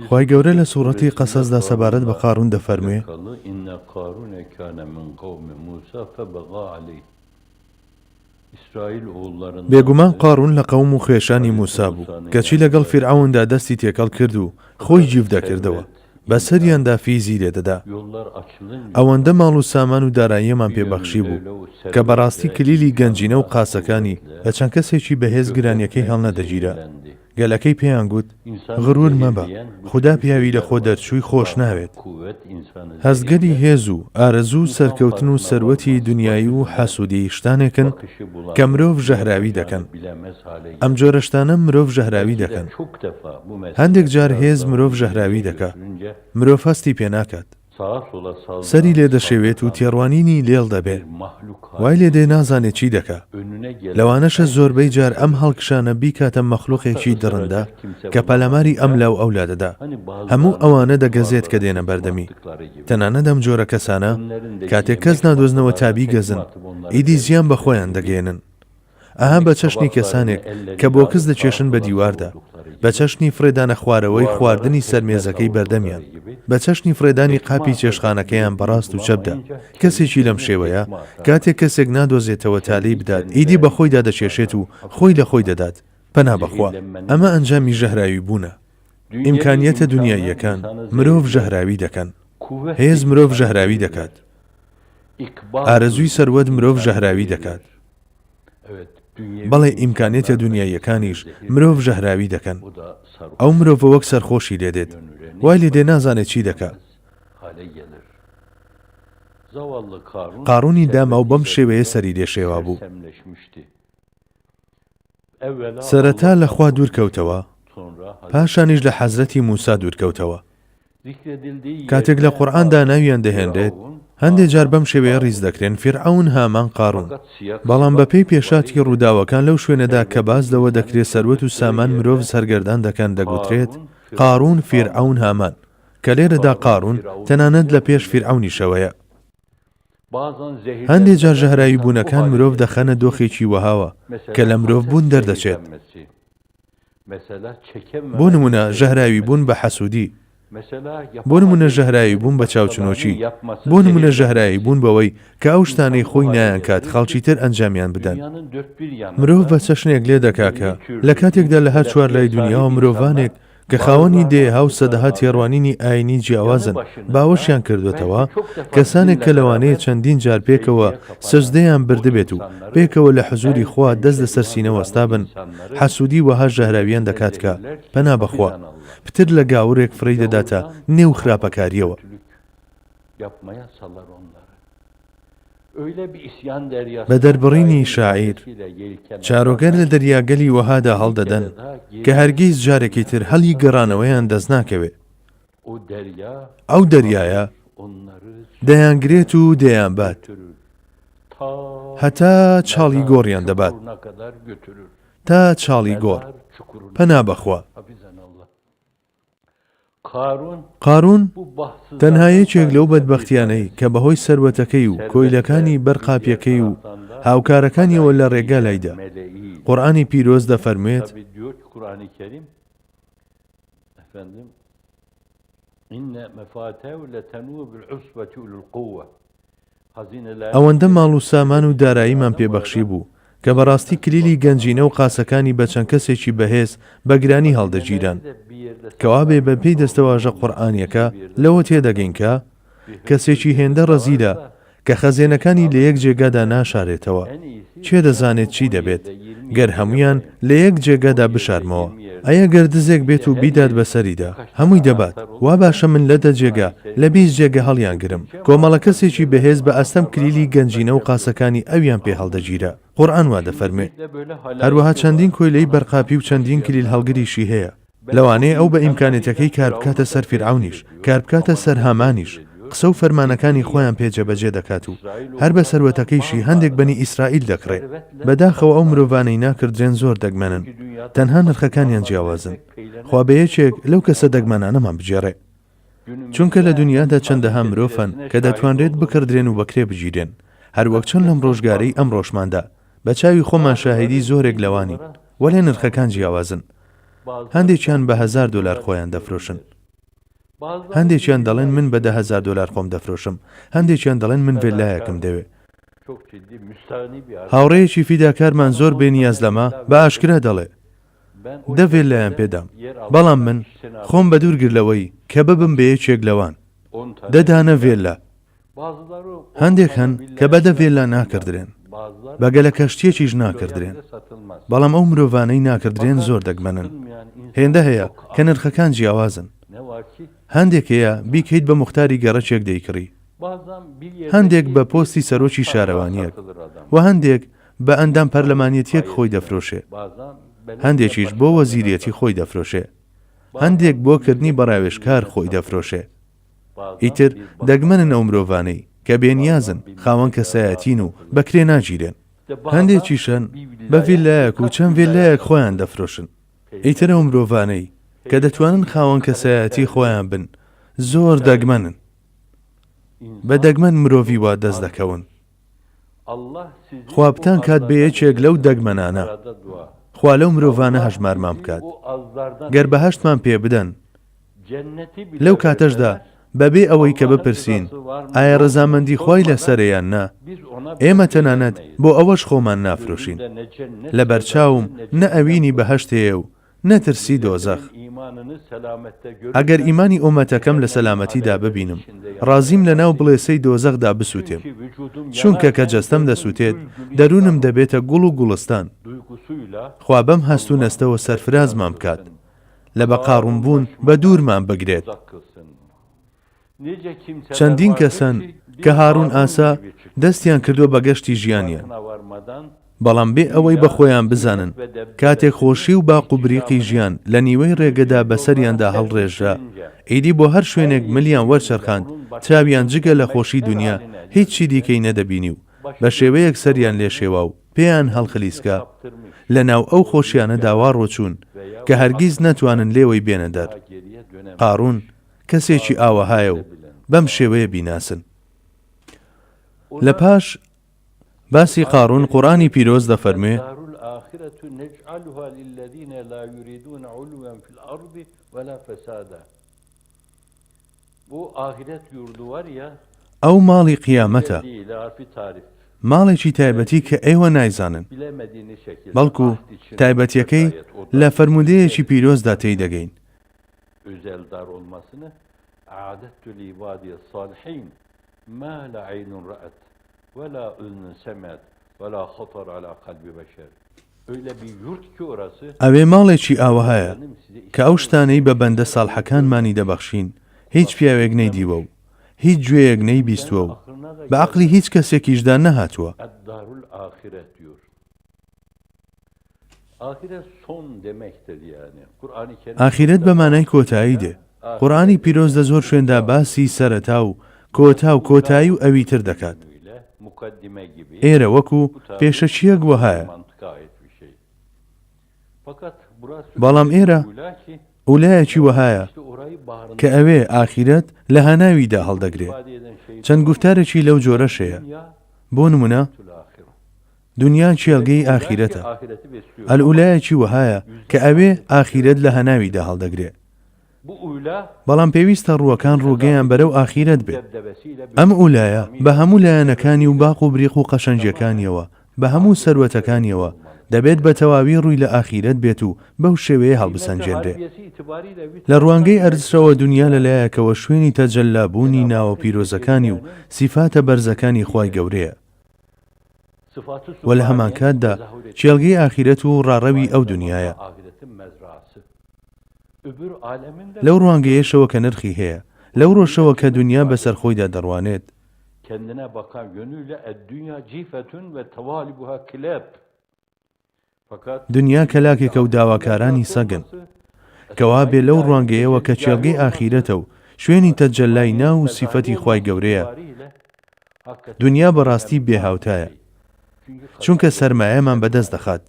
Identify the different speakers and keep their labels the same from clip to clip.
Speaker 1: خوای گەورە لە سوورەتی قەسەسدا سەبارەت بە قارون دەفەرموێ بێگومان قارون لە قەوم و خێشانی موسا بوو کەچی لەگەڵ فیرعەوندا دەستی تێکەڵ کرد و خۆی جیف دەکردەوە بە سەریاندا فیزی لێدەدا ئەوەندە ماڵ و سامان و داراییەمان پێبەخشی بوو کە بەڕاستی کلیلی گەنجینە و قاسەکانی لە چەند کەسێکی بەهێز گرانیەکەی هەڵنەدەگیرە گەلەکەی پێیان گوت غرور مەبە خوددا پیاوی لە خۆ دەرچووی خۆش ناوێت هەزگەری هێز و ئارەزوو سەرکەوتن و سەروەتی دنیایی و حەسوودی شتانێکن کە مرۆڤ ژەهراوی دەکەن ئەم جۆرە شتانە مرۆڤ ژەهراوی دەکەن هەندێک جار هێز مرۆڤ ژەهراوی دەکات مرۆڤ هەستی پێ ناکات سەری لێ دەشێوێت و تێڕوانینی لێڵ دەبێت وای لێ دێ نازانێت چی دەکا لەوانەشە زۆربەی جار ئەم هەڵکشانە بیکاتە مەخلوقێکی درڕندە کە پەلەماری ئەم لاو ئەولا دەدا هەموو ئەوانە دەگەزێت کە دێنە بەردەمی تەنانەت ئەم جۆرە کەسانە کاتێک کەس نادۆزنەوە تابی گەزن ئیدی زیان بە خۆیان دەگەێنن ئەها بە چەشنی کەسانێک کە بۆ کەس دەچێشن بە دیواردا بە چەشنی فرێدانە خوارەوەی خواردنی سەرمێزەکەی بەردەمیان بە چەشنی فرێدانی قاپی چێشخانەکەیان بەڕاست و چەپدا کەسێکی لەم شێوەیە کاتێک کەسێک نادۆزێتەوە تالی بدات ئیدی بە خۆیدا دەچێشێت و خۆی لە خۆی دەدات پەنا بەخوا ئەمە ئەنجامی ژەهراوی بوونە ئیمکانیەتە دنیاییەکان مرۆڤ ژەهراوی دەکەن هێز مرۆڤ ژەهراوی دەکات ئارەزووی سەروەت مرۆڤ ژەهراوی دەکات بەڵێ ئیمکانێتە دنیاییەکانیش مرۆڤ ژەهراوی دەکەن ئەو مرۆڤ وەک سەرخۆشی لێدێت وای لێدێ نازانێت چی دەکات قارونی داما و بەم شێوەیە سەری لێشێوا بوو سەرەتا لە خوا دوورکەوتەوە پاشانیش لە حەزرەتی موسا دوورکەوتەوە کاتێک لە قورئاندا ناویان دەهێنرێت هەندێک جار بەم شێوەیە ڕیز دەکرێن فیرعەون هامان قارون بەڵام بەپێی پێشاتی ڕووداوەکان لەو شوێنەدا کە باز لەوە دەکرێت سەروەت و سامان مرۆڤ سەرگەردان دەکەن دەگوترێت قارون فیرعەون هامان کە لێرەدا قارون تەنانەت لە پێش فیرعەونیشەوەیە هەندێک جار ژەهراوی بوونەکان مرۆڤ دەخەنە دۆخێکی وەهاوە کە لە مرۆڤ بوون دەردەچێت بۆ نمونە ژەهراوی بوون بە حەسوودی بۆ نمونە ژەهراوی بوون بە چاوچنۆچی بۆ نمونە ژەهراوی بوون بەوەی کە ئەو شتانەی خۆی نایان کات خەڵکی تر ئەنجامیان بدەن مرۆڤ بە چەشنێک لێ دەکاکە لە کاتێکدا لە هەر چوار لای دنیاوە مرۆڤانێک کە خاوەنی دێ هاو سەدەها تێڕوانینی ئاینی جیاوازن باوەشیان کردوێتەوە کەسانێک کە لەوانەیە چەندین جار پێکەوە سەجدەیان بردبێت و پێکەوە لە حزوری خوا دەست لەسەر سینە وەستا بن حەسوودی وەها ژەهراویان دەکات کە پەنا بەخوا پتر لە گاورێک فڕی دەداتە نێو خراپەکاریەوە بە دەربڕینی شاعیر چارۆگەر لە دەریاگەلی وەهادا هەڵدەدەن کە هەرگیز جارێکی تر هەڵی گەڕانەوەیان دەست ناکەوێت ئەو دەریایە دەیانگرێت و دەیانبات هەتا چاڵی گۆڕیان دەبات تا چاڵی گۆڕ پەنا بەخوا قارون تەنها یەکێک لەو بەدبەختیانەی کە بەهۆی سەروەتەکەی و کۆیلەکانی بەرقاپیەکەی و هاوکارەکانیەوە لە ڕێگا لایدا قورئانی پیرۆز دەفەرموێت ئەوەندە ماڵ و سامان و داراییمان پێبەخشی بوو کە بەڕاستی کلیلی گەنجینە و قاسەکانی بە چەند کەسێکی بەهێز بەگرانی هەڵدەگیران کەوا بێ بەپێی دەستەواژە قورئانیەکە لەوە تێدەگەین کە کەسێکی هێندە ڕەزیلە کە خەزێنەکانی لە یەک جێگادا ناشارێتەوە چێ دەزانێت چی دەبێت گەر هەمویان لە یەک جێگادا بشارمەوە ئەیە گەردزێک بێت و بیدات بەسەریدا هەمووی دەبات وا باشە من لە 10 جێگا لە 20 جێگە هەڵیان گرم کۆمەڵە کەسێکی بەهێز بە ئەستەم کلیلی گەنجینە و قاسەکانی ئەویان پێ هەڵدەگیرە قورئان وا دەفەرمێ هەروەها چەندین کۆیلەی بەرقاپی و چەندین کلیل هەڵگریشی هەیە لەوانەیە ئەو بە ئیمکانێتەکەی کار بکاتە سەر فیرعەونیش کار بکاتە سەر هامانیش قسە و فەرمانەکانی خۆیان پێجەبەجێ دەکات و هەر بە سەروەتەکەیشی هەندێک بەنی ئیسرائیل دەکڕێت بەداخەوە ئەو مرۆڤانەی ناکردرێن زۆر دەگمەنن تەنها نرخەکانیان جیاوازن خوا بە یەکێک لەو کەسە دەگمەنانەمان بجێڕێ چونکە لە دنیادا چەندەها مرۆڤن کە دەتوانرێت بکردرێن و بەکرێ بگیرێن هەر وەک چۆن لەم ڕۆژگارەی ئەم ڕۆژماندا بە چاوی خۆمان شاهیدی زۆرێک لەوانی وەلێ نرخەکان جیاوازن هەندێکیان بە $1000 خۆیان دەفرۆشن، هەندێکیان دەڵێن من بە $10,000 خۆم دەفرۆشم، هەندێکیان دەڵێن من ڤیلایەکم دەوێ. هاوڕێیەکی فیداکارمان زۆر بێنیاز لەما بە ئاشکرا دەڵێ دە ڤیلایان پێدام، بەڵام من خۆم بە دوور گرلەوەی کە ببم بە یەکێک لەوان 10 دانە ڤێلا. هەندێک هەن کە بەدە ڤێلا ناکردرێن، بەگەلە کەشتیەکیش ناکردرێن، بەڵام ئەو مرۆڤانەی ناکردرێن زۆر دەگمەنن. هێندە هەیە کە نرخەکان جیاوازن، هەندێک هەیە بیکەیت بە مختاری گەڕەچێک دەیکڕی، هەندێک بە پۆستی سەرۆکی شارەوانیەک، و هەندێک بە ئەندام پەرلەمانیەتیەک خۆی دەفرۆشێ، هەندێکیش بۆ وەزیریەتی خۆی دەفرۆشێ، هەندێک بۆ کردنی بەڕاوێژکار خۆی دەفرۆشێ. ئیتر دەگمەنن ئەو مرۆڤانەی کە بێنیازن، خاوەن کەسایەتین و بەکرێ ناگیرێن. هەندێکیشن بە ڤیلایەک و چەند ڤیلایەک خۆیان دەفرۆشن. ئیتر ئەو مرۆڤانەی کە دەتوانن خاوەن کەسایەتی خۆیان بن زۆر دەگمەنن. بە دەگمەن مرۆڤی وا دەست دەکەون. خوابتان کات بە یەکێک لەو دەگمەنانە، خوا لەو مرۆڤانە هەژمارمان بکات. گەر بەهەشتمان پێ بدەن، لەو کاتەشدا بەبێ ئەوەی کە بپرسین ئایا ڕەزامەندی خوای لەسەرەیان نا، ئێمە تەنانەت بۆ ئەوەش خۆمان نافرۆشین. لە بەرچاوم نە ئەوینی بەهەشت هەیە و نەترسی دۆزەخ. ئەگەر ئیمانی ئومەتەکەم لە سەلامەتیدا ببینم، ڕازیم لە ناو بڵێسەی دۆزەخدا بسووتێم، چونکە کە جەستەم دەسووتێت دەروونم دەبێتە گوڵ و گوڵستان. خوا بەم هەست و نەستەوە سەرفرازمان بکات، لە بەقاڕوون بوون بە دوورمان بگرێت. چەندین کەسن کە هاڕون ئاسا دەستیان کردووە بە گەشتی ژیانیان، بەڵام بێ ئەوەی بە خۆیان بزانن کاتێک خۆشی و باق و بریقی ژیان لە نیوەی ڕێگەدا بەسەریاندا هەڵڕێژرا، ئیدی بۆ هەر شوێنێک ملیان وەرچەرخاند، چاویان جگە لە خۆشی دنیا هیچی دیکەی نەدەبینی و بە شێوەیەک سەریان لێ شێوا و پێیان هەڵخلیسکا، لە ناو ئەو خۆشیانەدا وا ڕۆچوون کە هەرگیز نەتوانن لێوەی بێنە دەر. قاڕون کەسێکی ئاوەهایە و بەم شێوەیە بیناسن. لە پاش باسی قاڕون قورئانی پیرۆز دەفەرمێ ئەو ماڵی قیامەتە، ماڵێکی تایبەتی کە ئێوە نایزانن، بەڵکو تایبەتیەکەی لە فەرموودەیەکی پیرۆزدا تێیدەگەین.
Speaker 2: أعددت لعبادي الصالحين ما لا عين رأت ولا أذن سمعت ولا خطر على قلب بشر.
Speaker 1: ئەوێ ماڵێکی ئاوەهایە کە ئەو شتانەی بە بەندە ساڵحەکانمانی دەبەخشین هیچ پیاوێک نەیدیوە و هیچ گوێیەک نەیبیستووە و بە عەقلی هیچ کەسێکیشدا نەهاتووە. ئاخیرەت بە مانای کۆتایی دێ. قورئانی پیرۆز لە زۆر شوێندا باسی سەرەتا و کۆتا و کۆتایی و ئەوی تر دەکات. ئێرە وەکو پێشەچیەک وەهایە، بەڵام ئێرە ئولایەکی وەهایە کە ئەوێ ئاخیرەت لە هەناویدا هەڵدەگرێت. چەند گوفتارێکی لەو جۆرەشەیە. بۆ نمونە دنیا چێلگەی ئاخیرەتە، ئەلئولایەکی وەهایە کە ئەوێ ئاخیرەت لە هەناویدا هەڵدەگرێت. بەڵام پێویستە ڕووەکان ڕووگەیان بەرەو ئاخیرەت بێت. ئەم ئولایە بە هەموو لایەنەکانی و باق و بریق و قەشەنجیەکانیەوە، بە هەموو سەروەتەکانیەوە دەبێت بە تەواوی ڕووی لە ئاخیرەت بێت و بەو شێوەیە هەڵبسەنجێنرێت. لە ڕوانگەی ئەرزشەوە دنیا لەلایەکەوە شوێنی تەجەلابوونی ناوە پیرۆزەکانی و سیفاتە بەرزەکانی خوای گەورەیە، و لە هەمان کاتدا چێلگەی ئاخیرەت و ڕاڕەوی ئەو دنیایە. لەو ڕوانگەیەشەوە کە نرخی هەیە، لەو ڕۆژەوە کە دنیا بەسەر خۆیدا دەڕوانێت. دنیا کەلاکێکە و داواکارانی سەگن، کەوا بێ لەو ڕوانگەیەوە کە چێلگەی ئاخیرەتە و شوێنی تەجەلای ناو و سیفەتی خوای گەورەیە. دنیا بەڕاستی بێهاوتایە، چونکە سەرمایەمان بەدەست دەخات.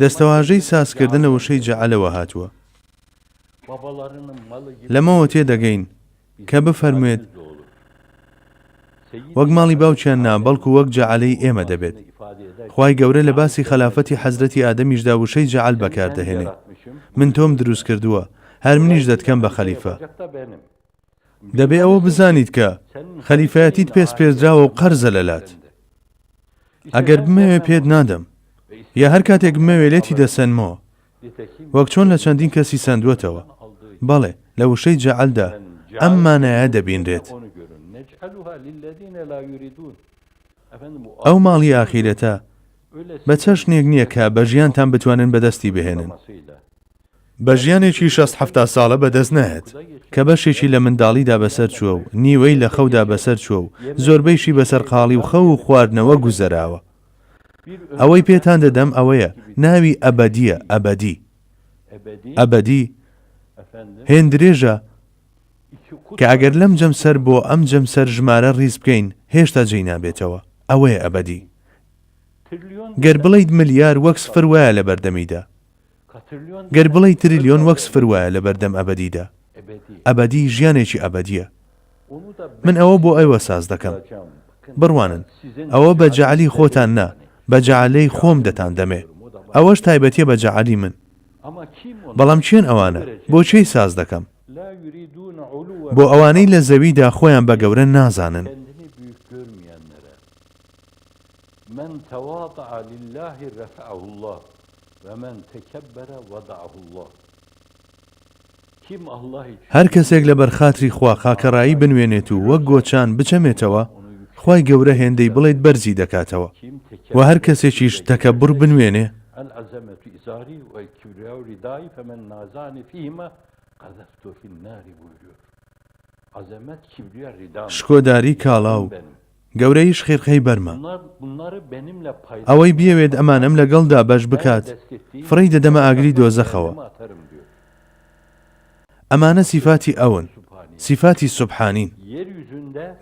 Speaker 1: دەستەواژەی سازکردن لە وشەی جەعەلەوە هاتووە. لەمەوە تێدەگەین کە بفەرموێت وەک ماڵی باوچیان نا، بەڵکو وەک جەعەلەی ئێمە دەبێت. خوای گەورە لە باسی خەلافەتی حەزرەتی ئادەمیشدا وشەی جەعەل بەکاردەهێنێ من تۆم دروست کردووە هەر منیش دەتکەم بە خەلیفە دەبێ ئەوە بزانیت کە خەلیفەتیت پێسپێردراوە و قەرزە لەلات ئەگەر بمەوێ پێت نادەم یا هەر کاتێک بمەوێ لێتی دەسەنمەوە وەک چۆن لە چەندین کەسی سەندووەتەوە بەڵێ لە وشەی جەعەلدا ئەم مانایە دەبینرێت ئەو ماڵی ئاخیرەتە بە چەشنێک نییە کە بە ژیانتان بتوانن بەدەستی بهێنن بە ژیانێکی 60-70 ساڵە بەدەست نەهێت کە بەشێکی لە منداڵیدا بەسەر چووە و نیوەی لە خەودا بەسەر چووە و زۆربەیشی بەسەر قاڵی و خەو و خواردنەوە گوزەراوە ئەوەی پێتان دەدەم ئەوەیە ناوی ئەبەدیە ئەبەدی هێندرێژە کە ئەگەر لەم جەمسەر بۆ ئەم جەمسەر ژمارە ڕیز بکەین هێشتا جێی نابێتەوە ئەوەیە ئەبەدی گەر بڵیت ملیار وەک سفر وایە لە بەردەمیدا گەر بڵی تریلیۆن وەک سفر وایە لە بەردەم ئەبەدیدا ئەبەدی ژیانێکی ئەبەدیە من ئەوە بۆ ئەوە ساز دەکەم بڕوانن ئەوە بە جەعەلی خۆتان نا بە جەعەلەی خۆم دەتان دەمێ ئەوەش تایبەتیە بە جەعەلی من بەڵام چێن ئەوانە بۆچی ساز دەکەم بۆ ئەوانەی لە زەویدا خۆیان بە گەورە نازانن
Speaker 2: من تواضع لله رفعه الله ومن تكبر وضعه الله
Speaker 1: هەر کەسێک لە بەرخاتری خوا خاکەڕایی بنوێنێت و وەک گۆچان بچەمێتەوە خوای گەورە هێندەی بڵێت بەرزی دەکاتەوە و هەر کەسێکیش تەکەببوڕ بنوێنێ
Speaker 2: العزمة إزاري والكبرياء ردائي فمن نازعني فيهما قذفته في النار buyuruyor. Azamet kibriya ridam.
Speaker 1: شکۆداری کاڵا و گەورەیش خێرخەی بەرمە ئەوەی بیەوێت ئەمانم لەگەڵدا بەش بکات فڕی دەدەمە ئاگری دۆزەخەوە ئەمانە سیفاتی ئەون سیفاتی سوبحانین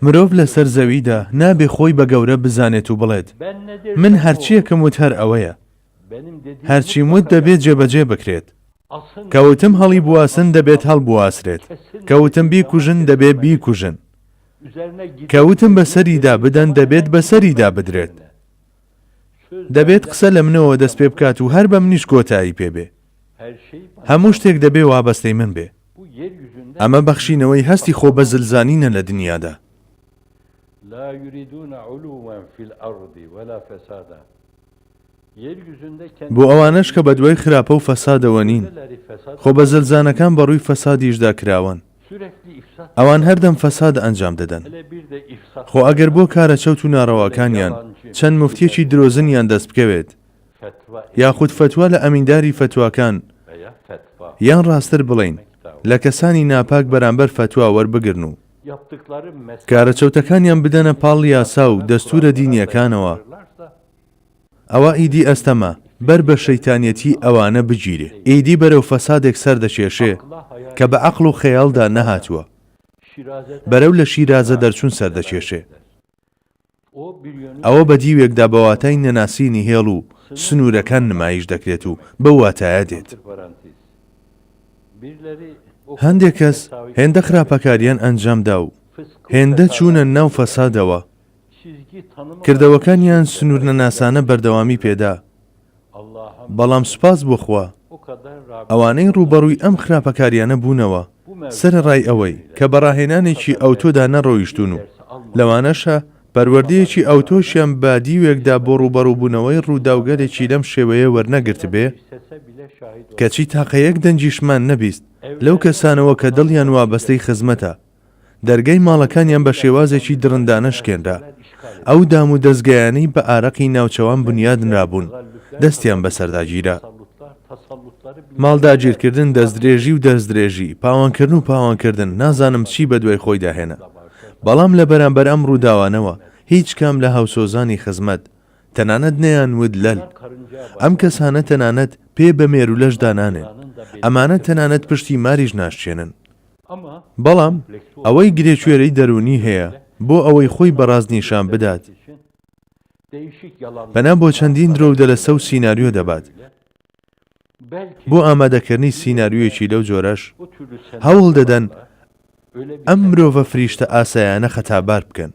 Speaker 1: مرۆڤ لەسەر زەویدا نابێ خۆی بە گەورە بزانێت و بڵێت من هەرچیەکەم وت هەر ئەوەیە هەرچی وت دەبێت جێبەجێ بکرێت کەوتم هەڵی بواسن دەبێت هەڵبواسرێت کەوتم بیکوژن دەبێت بیکوژن کەوتم بەسەریدا بدەن دەبێت بەسەریدا بدرێت دەبێت قسە لە منەوە دەست پێ بکات و هەر بە منیش کۆتایی پێبێ هەموو شتێک دەبێ وابەستەی من بێ ئەمە بەخشینەوەی هەستی خۆ بە زلزانینە لە دنیادا بۆ ئەوانش کە بە دوای خراپە و فەسادەوە نین خۆ بە زلزانەکان بەڕووی فەسادیشدا کراون ئەوان هەردەم فەساد ئەنجام دەدەن خۆ ئەگەر بۆ کارە چەوت و ناڕەواکانیان چەند مفتیەکی درۆزنیان دەست بکەوێت یاخود فتووە لە ئەمینداری فتوواکان یان ڕاستتر بڵین لە کەسانی ناپاک بەرامبەر فتووا وەربگرن و کارە چەوتەکانیان بدەنە پاڵ یاسا و دەستورە دینیەکانەوە ئەوە ئیدی ئەستەمە بەر بە شەیتانیەتی ئەوانە بگیرێ ئیدی بەرەو فەسادێک سەردەکێشێ کە بە عەقڵ و خەیاڵدا نەهاتووە بەرەو لە شیرازە دەرچوون سەردەکێشێ ئەوە بە دیوێکدا بە واتای نەناسینی هێڵ و سنوورەکان نمایش دەکرێت و بە واتایە دێت هەندێک کەس هێندە خراپەکاریان ئەنجامدا و هێندە چوونە ناو فەسادەوە کردەوەکانیان سنوور نەناسانە بەردەوامی پێدا بەڵام سوپاس بۆ خوا ئەوانەی ڕوبەڕووی ئەم خراپەکاریانە بوونەوە سەرڕای ئەوەی کە بەڕاهێنانێکی ئەوتۆدا نەڕۆیشتون و لەوانەشە پەروەردەیەکی ئەوتۆشیان با دیوێکدا بۆ ڕوبەڕووبوونەوەی ڕووداوگەرێکی لەم شێوەیە وەرنەگرت بێ کەچی تاقەیەک دەنجیشمان نەبیست لەو کەسانەوە کە دڵیان وابەستەی خزمەتە دەرگای ماڵەکانیان بە شێوازێکی درندانە شکێنرا ئەو دام و دەستگایانەی بە ئارەقی ناوچەوان بنیادنرابوون دەستیان بەسەرداگیرا ماڵداگیرکردن دەستدرێژی و دەستدرێژی پاوانکردن و پاوانکردن نازانم چی بە دوای خۆی داهێنا بەڵام لە بەرامبەر ئەم ڕووداوانەوە هیچ کام لە هاوسۆزانی خزمەت تەنانەت نەیانود لەل ئەم کەسانە تەنانەت پێ بە مێرو لەشدا نانێن ئەمانە تەنانەت پشتی ماریش ناشچێنن بەڵام ئەوەی گرێگوێرەی دەرونی هەیە بۆ ئەوەی خۆی بەڕاست نیشان بدات بەنا بۆ چەندین درۆودە لە سەو سیناریۆ دەبات بۆ ئامادەکردنی سیناریۆیەکی لەو جۆرەش هەوڵ دەدەن ئەم مرۆڤە فریشتە ئاسایانە خەتابار بکەن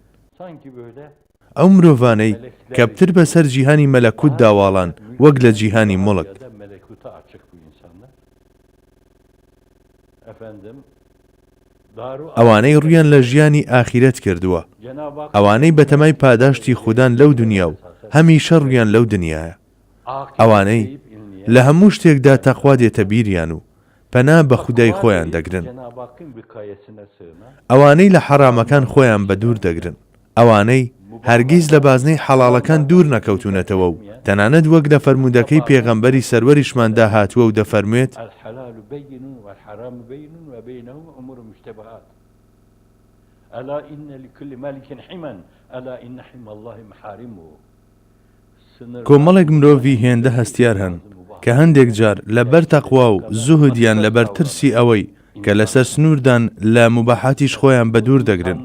Speaker 1: ئەو مرۆڤانەی کە پتر بەسەر جیهانی مەلەکوت داواڵان وەک لە جیهانی مڵک.
Speaker 2: Melekuta açık bu insanlar. Efendim, Daru
Speaker 1: ئەوانەی ڕویان لە ژیانی ئاخیرەت کردووە،
Speaker 2: Cenab-ı Hak
Speaker 1: ئەوانەی بەتەمای پاداشتی خوددان لەو دنیا و هەمیشە ڕویان لەو دنیاە، ئەوانەی لە هەموو شتێکدا تەخوا دێتە بیریان و پەنا بە خودای خۆیان دەگرن،
Speaker 2: Cenab-ı Hakk'ın vikayesine sığınan,
Speaker 1: ئەوانەی لە حەرامەکان خۆیان بە دوور دەگرن، ئەوانەی هەرگیز لە بازنەی حەڵاڵەکان دوور نەکەوتونەتەوە و تەنانەت وەک لە فەرموودەکەی پێغەمبەری سەروەریشماندا هاتووە و دەفەرموێت
Speaker 2: الحلال بين والحرام بين وبينهما أمور مشتبهات. ألا إن لكل ملك حما ألا إن حمى الله محارمه.
Speaker 1: کۆمەڵێک مرۆڤی هێندە هەستیار هەن کە هەندێک جار لەبەر تەقوا و زوهدیان لەبەر ترسی ئەوەی کە لەسەر سنووردان لە موبەحاتیش خۆیان بە دوور دەگرن،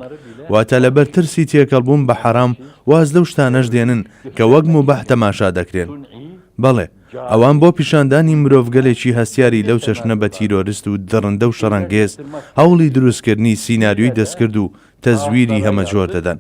Speaker 1: واتە لەبەر ترسی تێکەڵبوون بە حەرام واز لەو شتانەش دێنن کە وەک موبەح تەماشا دەکرێن. بەڵێ، ئەوان بۆ پیشاندانی مرۆڤگەلێکی هەستیاری لەو چەشنە بە تیرۆریست و دڕندە و شەڕەنگێز هەوڵی دروستکردنی سیناریۆی دەستکرد و تەزویری هەمە جۆر دەدەن.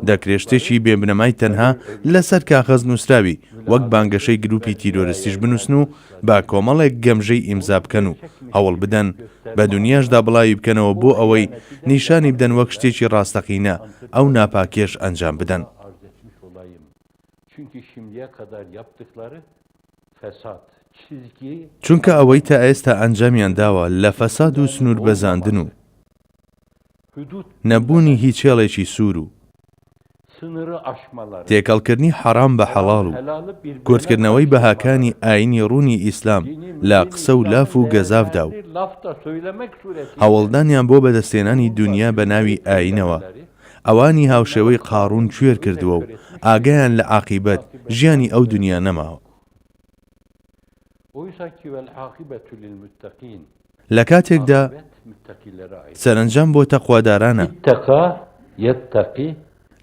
Speaker 1: دەکرێشتێکی بێبنەمای تەنها لەسەر کاغەز نووسراوی وەک بانگەشەی گروپی تیرۆریستیش بنووسن و با کۆمەڵێک گەمژەی ئیمزا بکەن و هەوڵ بدەن بە دنیاشدا بڵاوی بکەنەوە بۆ ئەوەی نیشانی بدەن وەک شتێکی ڕاستەقینە ئەو ناپاکێش ئەنجام بدەن. چونکە ئەوەی تا ئێستا ئەنجامیان داوە لە فەساد و سنوور بەزاندن و نەبوونی هیچ هێڵێکی سوور و تێکەڵکردنی حەرام بە حەڵاڵ و کورتکردنەوەی بەهاکانی ئاینی ڕوونی ئیسلام لە قسە و لاف و گەزافدا و هەوڵدانیان بۆ بەدەستێنانی دنیا بە ناوی ئاینەوە ئەوانی هاوشێوەی قاڕون کوێر کردووە و ئاگایان لە عاقیبەت ژیانی ئەو دنیا نەماوە. لە کاتێکدا سەرنجام بۆ تەقوادارانە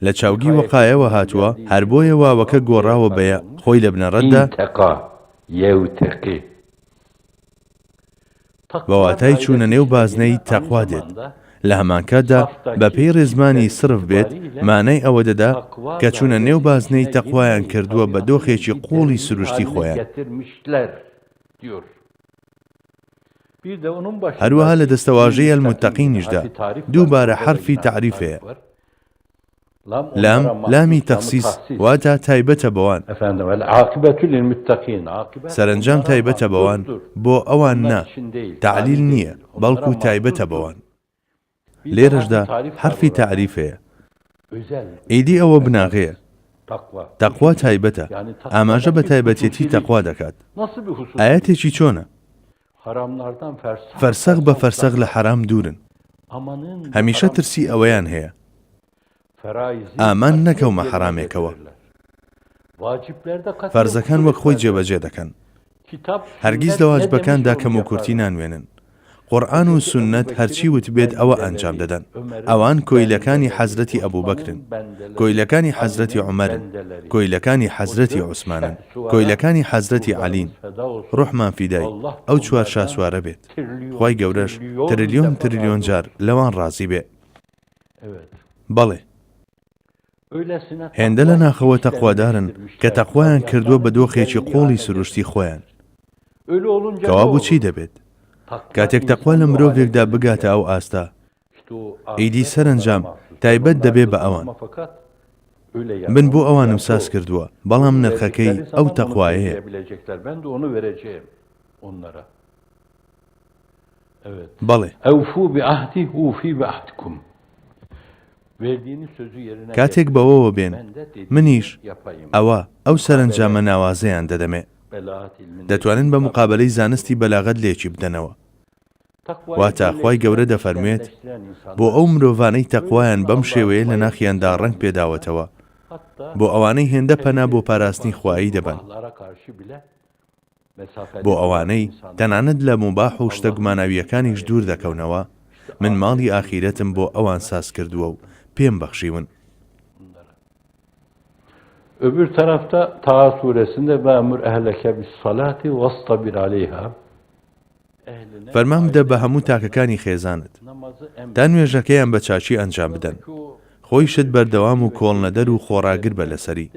Speaker 1: لە چاوگی وەقایەوە هاتووە، هەر بۆیە واوەکە گۆڕاوە بەیە خۆی لە بنەڕەتدا بەواتای چوونە نێو بازنەی تەقوا دێت. لە هەمانکاتدا بە پێی ڕێزمانی سرف بێت مانای ئەوە دەدا کە چوونە نێو بازنەی تەقوایان کردووە بە دۆخێکی قوڵی سروشتی خۆیان. هەروەها لە دەستەواژەی المتەقینیشدا دووبارە حرفی تعریفەیە. لام لامی تەخسیس واتە تایبەتە بەوان، سەرنجام تایبەتە بەوان بۆ ئەوان نا، تعلیل نییە بەڵکو تایبەتە بەوان. لێرەشدا حرفی تعریفەیە، ئیدی ئەوە بناغەیە، تەقوا تایبەتە، ئاماژە بە تایبەتێتی تەقوا دەکات. ئاەتێکی چۆنە؟ فەرسەخ بە فەرسەخ لە حەرام دوورن، هەمیشە ترسی ئەوەیان هەیە، ئامان نەکەومە حەرامێکەوە، فەرزەکان وەک خۆی جێبەجێ دەکەن، هەرگیز لە واجبەکاندا کەم و کورتی نانوێنن، قورئان و سونەت هەرچی وتبێت ئەوە ئەنجام دەدەن. ئەوان کۆیلەکانی حەزرەتی ئەبوبەکرن، کۆیلەکانی حەزرەتی عومەرن، کۆیلەکانی حەزرەتی عوسمانن، کۆیلەکانی حەزرەتی عەلین. ڕوحمان فیدای ئەو چوار شاسوارە بێت، خوای گەورەش تریلیۆن جار لەوان ڕازی بێ. بەڵێ، هێندە لە ناخەوە تەقوادارن کە تەقوایان کردووە بە دۆخێکی قوڵی سروشتی خۆیان. کەوا بۆچی دەبێت؟ کاتێک تەقوا لە مرۆڤێکدا بگاتە ئەو ئاستا، ئیدی سەرنجام تایبەت دەبێ بە ئەوان. من بۆ ئەوانم ساز کردووە، بەڵام نرخەکەی ئەو تەقوایەیە. بەڵێ، کاتێک بەوەوە بێن منیش ئەوە ئەو سەرنجامە ناوازەیان دەدەمێ، دەتوانن بە مقابلەی زانستی بەلاغەت لێکی بدەنەوە. واتە خوای گەورە دەفەرمێت بۆ ئەو مرۆڤانەی تەقوایان بەم شێوەیە لە ناخیاندا ڕەنگ پێداوەتەوە، بۆ ئەوانەی هێندە پەنا بۆ پاراستنی خوایی دەبن، بۆ ئەوانەی تەنانەت لە موباح و شتە گوماناویەکانیش دوور دەکەونەوە، من ماڵی ئاخیرەتم بۆ ئەوان ساز کردووە و پێم بەخشیون.
Speaker 2: Öbür tarafta Taha suresinde ve emur ehleke bis salati vastabir aleyha.
Speaker 1: فەرمان بدە بە هەموو تاکەکانی خێزانت تا نوێژەکەیان بە چاچی ئەنجام بدەن، خۆیشت بەردەوام و کۆڵنەدەر و خۆڕاگر بە لەسەری.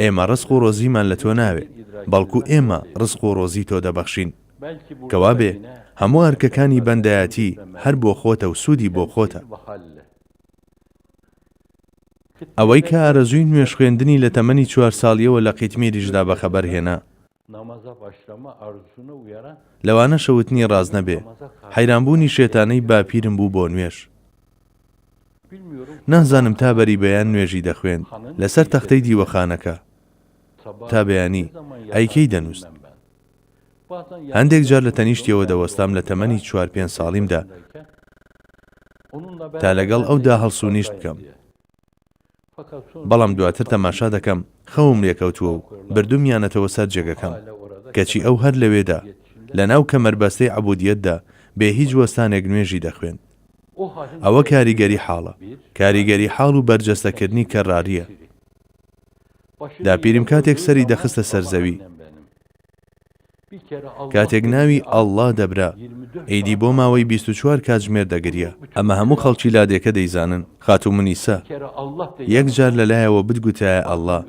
Speaker 1: ئێمە ڕزق و ڕۆزیمان لە تۆ ناوێ، بەڵکو ئێمە ڕزق و ڕۆزی تۆ دەبەخشین. کەوا بێ هەموو ئەرکەکانی بەندایەتی هەر بۆ خۆتە و سوودی بۆ خۆتە. ئەوەی کە ئارەزووی نوێژ خوێندنی لە تەمەنی 4 ساڵیەوە لە قیتمیریشدا بەخەبەر هێنا، لەوانە شەوتنی ڕاز نەبێ، حەیرانبوونی شێتانەی باپیرم بوو بۆ نوێژ. نازانم تا بەری بەیان نوێژی دەخوێن لەسەر تەختەی دیوەخانەکە، تا بەیانی ئەیکەی دەنووست. هەندێک جار لە تەنیشتیەوە دەوەستام لە تەمەنی 4-5 ساڵیمدا تا لەگەڵ ئەودا هەڵسوونیشت بکەم. بەڵام دواتر تەماشا دەکەم خەوم لێکەوتووە و بردومیانەتەوە سەر جێگەکەم، کەچی ئەو هەر لەوێدا لە ناو کەمەربەستەی عەبودیەتدا بێ هیچ وەستانێک نوێژی دەخوێن. ئەوە کاریگەری حاڵە، کاریگەری حاڵ و بەرجەستەکردنی کەڕاریە. داپیرم کاتێک سەری دەخستە سەرزەوی، کاتێک ناوی ئەڵڵا دەبرا، ئەیدی بۆ ماوەی 24 کاتژمێر دەگریە. ئەمە هەموو خەڵکی لادێکە دەیزانن. خاتوومنیسا یەک جار لەلایەوە بتگوتایە ئەڵڵا،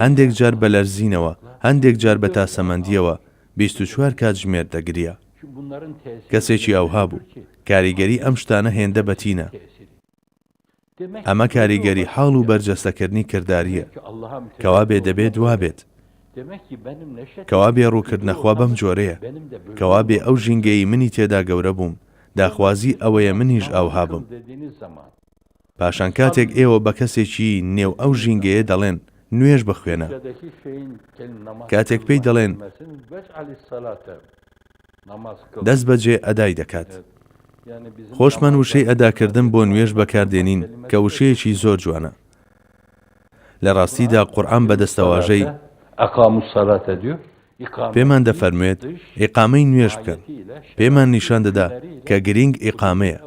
Speaker 1: هەندێک جار بە لەرزینەوە، هەندێک جار بە تاسەمەندیەوە 24 کاتژمێر دەگریە. کەسێکی ئەوها بوو. کاریگەری ئەم شتانە هێندە بەتینە. ئەمە کاریگەری حاڵ و بەرجەستەکردنی کرداریە، کەوا بێ دەبێت وابێت، کەوا بێ ڕووکردنەخوا بەم جۆرەیە، کەوا بێ ئەو ژینگەی منی تێدا گەورە بووم، داخوازی ئەوەیە منیش ئەوها بم. پاشان کاتێک ئێوە بە کەسێکی نێو ئەو ژینگەیە دەڵێن نوێژ بخوێنە، کاتێک پێی دەڵێن دەست بەجێ ئەدای دەکات. خۆشمان وشەی ئەداکردن بۆ نوێژ بەکاردێنین کە وشەیەکی زۆر جوانە. لە ڕاستیدا قورئان بەدەستەواژەی پێمان دەفەرموێت ئیقامەی نوێژ بکەن. پێمان نیشان دەدا کە گرنگ ئیقامەیە.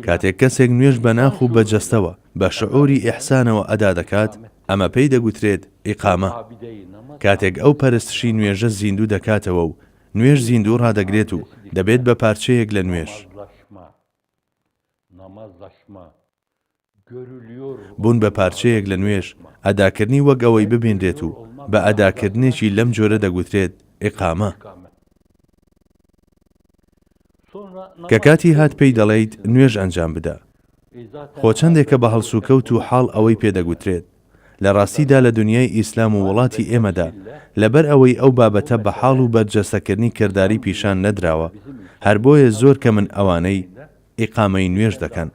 Speaker 1: کاتێک کەسێک نوێژ بە ناخ و بەجەستەوە بە شعوری ئیحسانەوە ئەدا دەکات، ئەمە پێی دەگوترێت ئیقامە. کاتێک ئەو پەرستشی نوێژە زیندوو دەکاتەوە و نوێژ زیندوو ڕادەگرێت و دەبێت بە پارچەیەک لە نوێژ. بوون بە پارچەیەک لە نوێژ، ئەداکردنی وەک ئەوەی ببێنرێت و بە ئەداکردنێکی لەم جۆرە دەگوترێت ئیقامە. کە کاتی هات پێی دەڵێیت نوێژ ئەنجام بدە، خۆ چەندێکە بە هەڵسوکەوت و حاڵ ئەوەی پێدەگوترێت. لە ڕاستیدا لە دنیای ئیسلام و وڵاتی ئێمەدا لەبەر ئەوەی ئەو بابەتە بە حاڵ و بەرجەستەکردنی کردداری پیشان نەدراوە، هەر بۆیە زۆر کە من ئەوانەی ئیقامەی نوێژ دەکەن.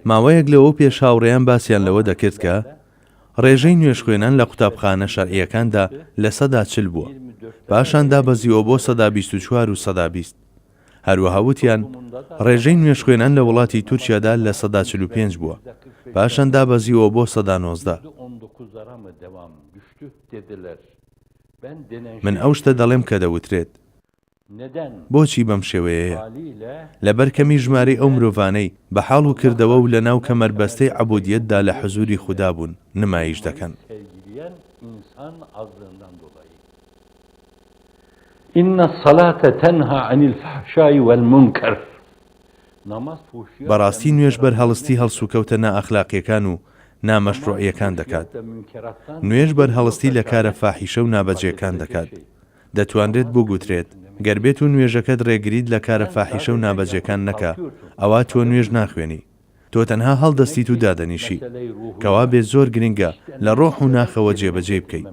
Speaker 1: ماوەیەک لەوە پێش هاوڕێیان باسییان لەوە دەکرد کە ڕێژەی نوێژ خوێنان لە قوتابخانە شەرعیەکاندا لە 140 بووە، پاشان دابەزیەوە بۆ 124 و 120. هەروەها وتیان ڕێژەی نوێژ خوێنان لە وڵاتی تورکیادا لە 145 بووە، پاشان دابەزیەوە بۆ 119. من ئەو شتە دەڵێم کە دەوترێت بۆچی بەم شێوەیەیە؟ لەبەر کەمی ژمارەی ئەو مرۆڤانەی بە حاڵ و کردەوە و لە ناو کەمەربەستەی عەبودیەتدا لە حوزوری خودا بوون نمایش دەکەن.
Speaker 2: إن الصلاة تنهى عن الفحشاء والمنكر.
Speaker 1: بەڕاستی نوێژ بەر هەڵستی هەڵسوکەوتە نائەخلاقیەکان و نامەشروعیەکان دەکات. نوێژ بەر هەڵستی لە کارە فاحیشە و نابەجێکان دەکات. دەتوانرێت بۆ گوترێت گەربێت و نوێژەکەت ڕێگریت لە کارە فاحیشە و نابەجێکان نەکا، ئەوە تۆ نوێژ ناخوێنی، تۆ تەنها هەڵدەستیت و دادەنیشی، کەوا بێت زۆر گرنگە لە ڕۆح و ناخەوە جێبەجێ بکەیت.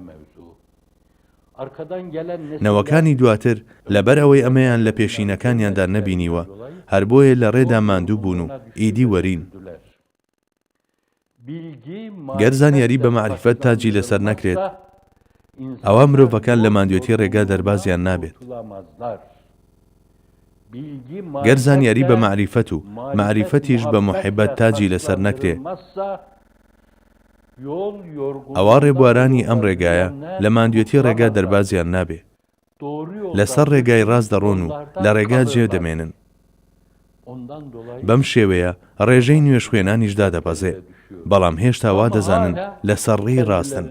Speaker 1: نەوەکانی دواتر لەبەر ئەوەی ئەمەیان لە پێشینەکانیاندا نەبینیوە، هەر بۆیە لە ڕێدا ماندوو بوون و ئیدی وەرین. گەر زانیاری بە معریفەت تاجی لەسەر نەکرێت، ئەوە مرۆڤەکان لە ماندوێتی ڕێگا دەربازیان نابێت. گەر زانیاری بە معریفەت و معریفەتیش بە موحیبەت تاجی لەسەر نەکرێت، ئەوە ڕێبوارانی ئەم ڕێگایە لە ماندوێتی ڕێگا دەربازیان نابێ. لەسەر ڕێگای ڕاست دەڕۆن و لە ڕێگا جێ دەمێنن. بەم شێوەیە ڕێژەی نوێژ خوێنانیشدا دەبەزێ، بەڵام هێشتا وا دەزانن لەسەر ڕێی ڕاستن.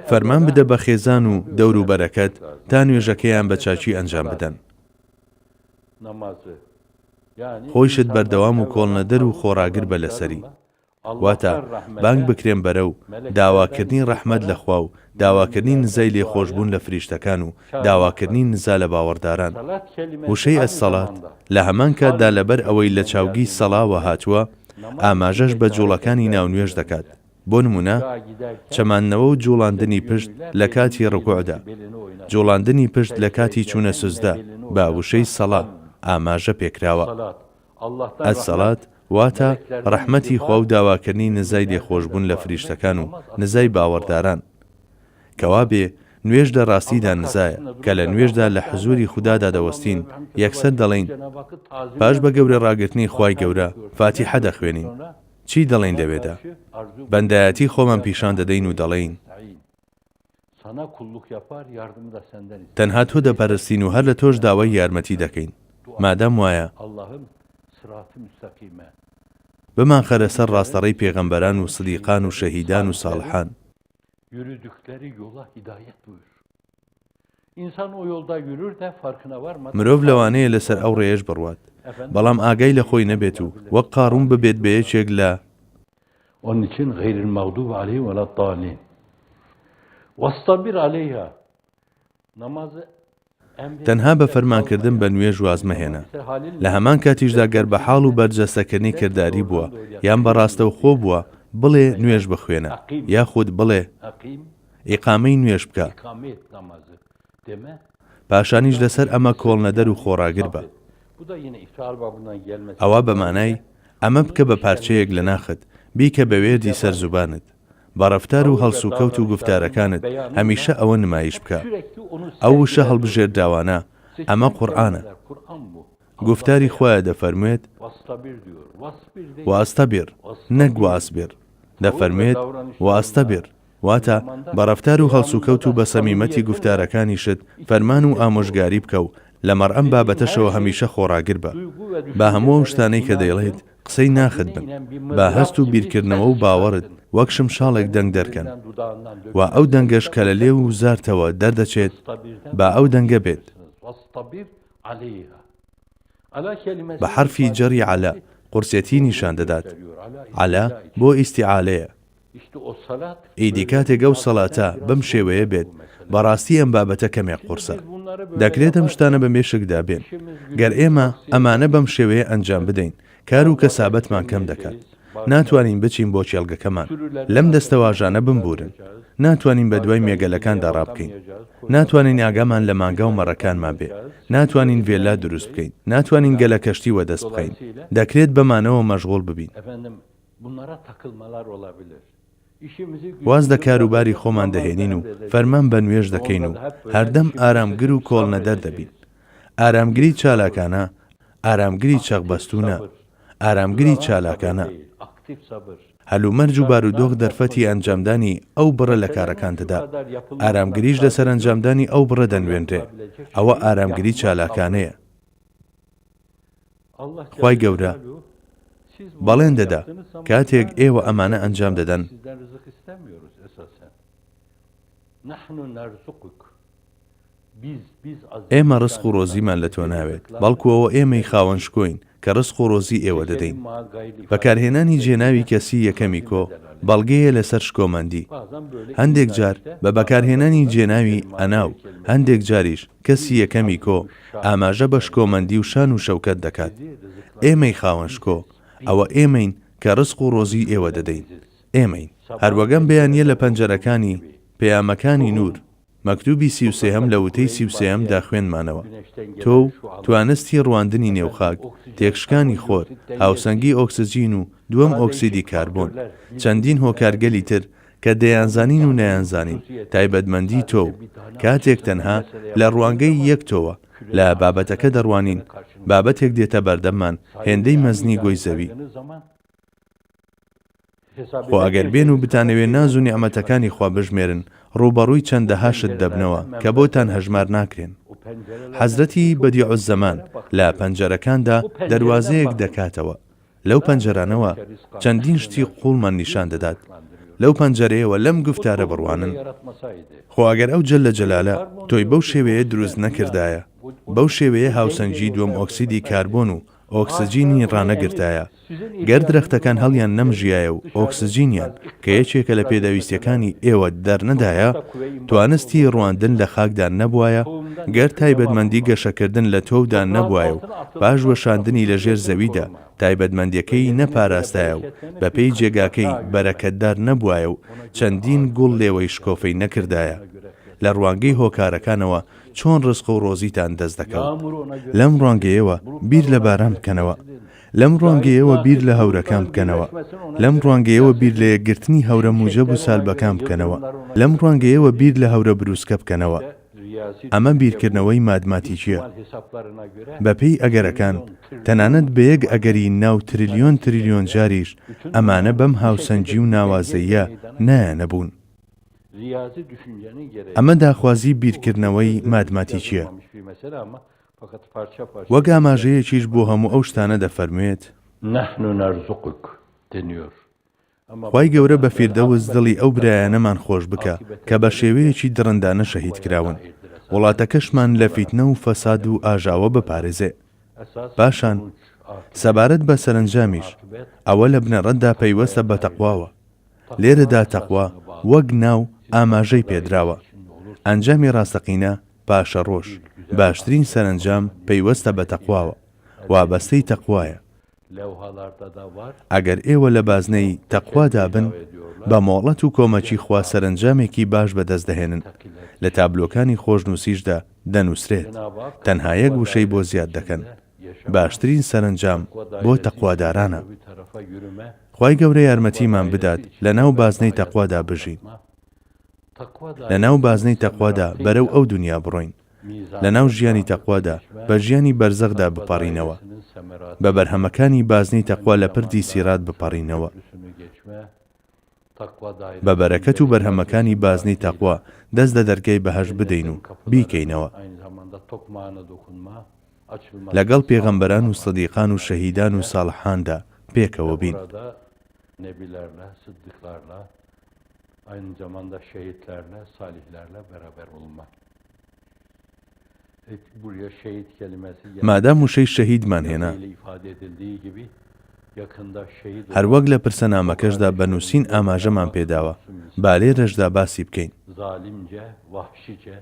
Speaker 1: فەرمان بدە بە خێزان و دەور و بەرەکەت تا نوێژەکەیان بە چاچی ئەنجام بدەن. خۆیشت بەردەوام و کۆڵنەدەر و خۆراگر بە لەسەری. واتە بانگ بکرێن بەرە و داواکردنی ڕەحمەت لەخوا و داواکردنی نزای لێخۆشبوون لە فریشتەکان و داواکردنی نزا لە باوەڕداران. وشەی ئەسسەڵات لە هەمان کاتدا لەبەر ئەوەی لە چاوگی سەڵاوە هاتووە ئاماژەش بە جوڵەکانی ناونوێژ دەکات. بۆ نمونە چەمانەوە و جوڵاندنی پشت لە کاتی ڕکوعدا، جوڵاندنی پشت لە کاتی چوونە سوزدا بە وشەی سەڵا ئاماژە پێکراوە. ئەسسەڵات واتە ڕەحمەتی خوا و داواکردنی نزای لێخۆشبوون لە فریشتەکان و نزای باوەڕداران. کەوا بێ نوێژ لە ڕاستیدا نزایە کە لە نوێژدا لە حزوری خوددادا دەوەستین یەکسەر دەڵێن پاش بە گەورە ڕاگرتنی خوای گەورە فاتیحە دەخوێنین. چی دەڵێن لەوێدا؟ بەندایەتی خۆمان پیشان دەدەین و دەڵێن تەنها تۆ دەپەرستین و هەر لە تۆش داوای یارمەتی دەکەین. مادام وایە بمان خەرە سەر ڕاستەڕەی پێغەمبەران و سدیقان و شەهیدان و ساڵحان. مرۆڤ لەوانەیە لەسەر ئەو ڕێیەش بڕوات، بەڵام ئاگای لە خۆی نەبێت و وەک قاڕوون ببێت بە یەکێک لە تەنها بە فەرمانکردن بە نوێژ واز مەهێنا. لە هەمان کاتیشدا گەر بە حاڵ و بەرجەستەکردنی کردداری بووە یان بەڕاستە و خۆ بووە بڵێ نوێژ بخوێنە یاخود بڵێ ئیقامەی نوێژ بکە. پاشانیش لەسەر ئەمە کۆڵنەدەر و خۆراگر بە. ئەوە بەمانای ئەمە بکە بە پارچەیەک لە ناخت بیکە بە وێردی سەر زوبانت، بە ڕەفتار و هەڵسوکەوت و گفتارەکانت هەمیشە ئەوە نمایش بکە. ئەو وشە هەڵبژێر داوانە ئەمە قورئانە. گفتاری خۆیە دەفەرموێت واستەبیر نەک واسبیر، دەفەرموێت واستەبیر واتە بە ڕەفتار و هەڵسوکەوت و بە سەمیمەتی گفتارەکانیشت فەرمان و ئامۆژگاری بکە و لە مەرئەم بابەتەشەوە هەمیشە خۆراگر بە. با هەموو شتانەی کە دەیڵێت قسەی ناخت بن، با هەست و بیرکردنەوە و باوەڕت وەک شمشاڵێک دەنگ دەرکەن و ئەو دەنگەش کە لە لێو و زارتەوە دەردەچێت با ئەو دەنگە بێت. بە حرفی جەڕی عەلا قورسێتی نیشان دەدات. عەلا بۆ ئیستیعالەیە. ئیدی کاتێک ئەو سەڵاتە بەم شێوەیە بێت بەڕاستی ئەم بابەتە کەمێک قورسە. دەکرێت ئەم شتانە بە مێشکدا بێن. گەر ئێمە ئەمانە بەم شێوەیە ئەنجام بدەین کار و کەسابەتمان کەم دەکات. ناتوانین بچین بۆ چێلگەکەمان، لەم دەستەواژانە بمبورن. ناتوانین بە دوای مێگەلەکاندا ڕابکەین. ناتوانین ئاگامان لە مانگا و مەڕەکانمان بێ. ناتوانین ڤێلا دروست بکەین. ناتوانین گەلە کەشتی وەدەست بخەین. دەکرێت بەمانەوە مەشغوڵ ببین. واز دە کاروباری خۆمان دەهێنین و فەرمان بە نوێژ دەکەین و هەردەم ئارامگر و کۆڵنەدەر دەبین. ئارامگری چالاکانە، ئارامگری چەقبەستونە، ئارامگری چالاکانە. هەلومەرج و بارودۆخ دەرفەتی ئەنجامدانی ئەو بڕە لە کارەکان دەدا. ئارامگریش لەسەر ئەنجامدانی ئەو بڕە دەنوێنرێ. ئەوە ئارامگری چالاکانەیە. خوای گەورە بەڵێن دەدا کاتێک ئێوە ئەمانە ئەنجام دەدەن ئێمە ڕزق و ڕۆزیمان لە تۆ ناوێت، بەڵکو ئەوە ئێمەی خاوەن شکۆین کە ڕزق و ڕۆزی ئێوە دەدەین. بەکارهێنانی جێناوی کەسی یەکەمی کۆ بەڵگەیە لەسەر شکۆمەندی. هەندێک جار بە بەکارهێنانی جێناوی ئەناو هەندێک جاریش کەسی یەکەمی کۆ ئاماژە بە شکۆمەندی و شان و شەوکەت دەکات. ئێمەی خاوەن شکۆ ئەوە ئێمەین کە ڕزق و ڕۆزی ئێوە دەدەین. ئێمەین. هەروەگەم بەیانیە لە پەنجەرەکانی پەیامەکانی نور مەکتوبی 33 لە وتەی 33 دا خوێنمانەوە. تۆ توانستی ڕواندنی نێوخاک، تێکشکانی خۆر، هاوسەنگی ئۆکسجین و دووەم ئۆکسیدی کاربۆن، چەندین هۆکارگەلی تر کە دەیانزانین و نەیانزانین تایبەتمەندی تۆ و کاتێک تەنها لە ڕوانگەی یەک تۆوە لە بابەتەکە دەڕوانین بابەتێک دێتە بەردەممان هێندەی مەزنی گۆی زەوی. خۆ ئەگەر بێن و بتانەوێ ناز و نیعمەتەکانی خوا بژمێرن ڕوبەڕووی چەندەها شت دەبنەوە کە بۆتان هەژمار ناکرێن. حەزرەتی بەدیع الزەمان لە پەنجەرەکاندا دەروازەیەک دەکاتەوە. لەو پەنجەرانەوە چەندین شتی قوڵمان نیشان دەدات. لەو پەنجەرەیەوە لەم گفتارە بڕوانن. خۆ ئەگەر ئەو جەلە جەلالە تۆی بەو شێوەیە دروست نەکردایە، بەو شێوەیە هاوسەنگی دووەم ئۆکسیدی کاربۆن و ئۆکسجینی ڕانەگرتایە. گەر درەختەکان هەڵیان نەمژیایە و ئۆکسجینیان کە یەکێکە لە پێدەویستیەکانی ئێوە دەرنەدایە، توانستی ڕواندن لە خاکدا نەبوایە، گەر تایبەتمەندی گەشەکردن لە تۆودا نەبوایە و پاش وەشاندنی لە ژێر زەویدا تایبەتمەندیەکەی نەپاراستایە و بەپێی جێگاکەی بەرەکەتدار نەبوایە و چەندین گوڵ لێوەی شکۆفەی نەکردایە. لە ڕوانگەی هۆکارەکانەوە چۆن ڕزق و ڕۆزیتان دەست دەکەوت. لەم ڕوانگەیەوە بیر لە باران بکەنەوە، لەم ڕوانگەیەوە بیر لە هەورەکان بکەنەوە، لەم ڕوانگەیەوە بیر لە یەکگرتنی هەورە موجەب و سالبەکان بکەنەوە، لەم ڕوانگەیەوە بیر لە هەورە بروسکە بکەنەوە. ئەمە بیرکردنەوەی مادماتیکیە. بەپێی ئەگەرەکان تەنانەت بە یەک ئەگەری ناو تریلیۆن جاریش ئەمانە بەم هاوسەنجی و ناوازەیە نەبوون. ئەمە داخوازی بیرکردنەوەی مادماتیکیە. وەک ئاماژەیەکیش بۆ هەموو ئەو شتانە دەفەرموێت خی گەورە بە فیردەوس دڵی ئەو برایانەمان خۆش بکە کە بە شێوەیەکی درڕندانە شەهید کراون، وڵاتەکەشمان لە فیتنە و فەساد و ئاژاوە بپارێزێ. پاشان سەبارەت بە سەرنجامیش ئەوە لە بنەڕەتدا پەیوەستە بە تەقواوە. لێرەدا تەقوا وەک ناو ئاماژەی پێدراوە. ئەنجامی ڕاستەقینە پاشە ڕۆژ، باشترین سەرنجام پەیوەستە بە تەقواوە، وابەستەی تەقوایە. ئەگەر ئێوە لە بازنەی تەقوادا بن، بە مۆڵەت و کۆمەکی خوا سەرنجامێکی باش بەدەست دەهێنن. لە تابلۆکانی خۆشنووسیشدا دەنووسرێت تەنها یەک وشەی بۆ زیاد دەکەن: باشترین سەرنجام بۆ تەقوادارانە. خی گەورە یارمەتیمان بدات لە ناو بازنەی تەقوادا بژین، لە ناو بازنەی تەقوادا بەرەو ئەو دنیا بڕۆین، لە ناو ژیانی تەقوادا بە ژیانی بەرزەخدا بپەڕینەوە، بە بەرهەمەکانی بازنەی تەقوا لە پردی سیرات بپەڕینەوە، بە بەرەکەت و بەرهەمەکانی بازنەی تەقوا دەست لە دەرگای بەهەشت بدەین و بیکەینەوە. لەگەڵ پێغەمبەران و سەدیقان و شەهیدان و ساڵحاندا پێکەوە بین.
Speaker 2: Aynı zamanda şehitlerle, salihlerle beraber olma. Buraya şehit kelimesi
Speaker 1: مادام وشەی شەهیدمان هێنا،
Speaker 2: ifade edildiği gibi yakında şehit
Speaker 1: هەروەک لە پرسەنامەکەشدا بەنووسین ئاماژەمان پێداوە با لێرەشدا باسی بکەین.
Speaker 2: zalimce, vahşice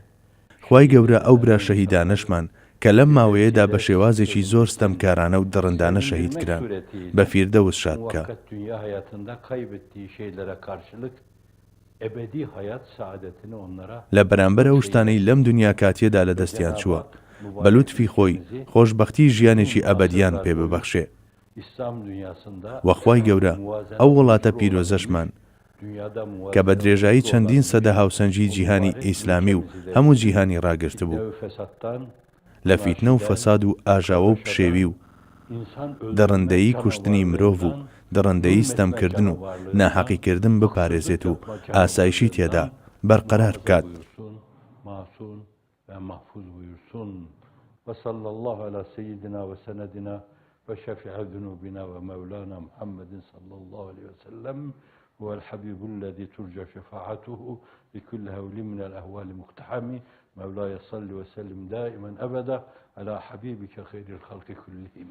Speaker 1: خی گەورە ئەو برا شەهیدانەشمان کە لەم ماوەیەدا بە شێوازێکی زۆر ستەمکارانە و دڕندانە شەهید کران بە فیردەوس شاد بکە.
Speaker 2: dünya hayatında kaybettiği şeylere karşılık ebedi hayat saadetini onlara
Speaker 1: لە بەرامبەر ئەو شتانەی لەم دنیا کاتیەدا لە دەستیان چووە، بە لوتفی خۆی خۆشبەختی ژیانێکی ئەبەدیان پێ ببەخشێ.
Speaker 2: İslam dünyasında
Speaker 1: وەخوای گەورە ئەو وڵاتە پیرۆزەشمان کە بە درێژایی چەندین سەدە هاوسەنجی جیهانی ئیسلامی و هەموو جیهانی ڕاگررت بوو لە فیتنە و فەساد و ئاژاوە و پشێوی و دەڕندەیی کوشتنی مرۆڤ و دەڕندەیی ستەمکردن و ناحەقیکردن بپارێزێت و ئاسایشی تێدا بەرقەرار بکات.
Speaker 2: وصلى الله على سيدنا وسندنا وشفيع ذنوبنا ومولانا محمد صلى الله عليه وسلم هو الحبيب الذي ترجى شفاعته بكل هول من الأهوال مقتحم. مولاي صل وسلم دائما أبدا على حبيبك خير الخلق كلهم.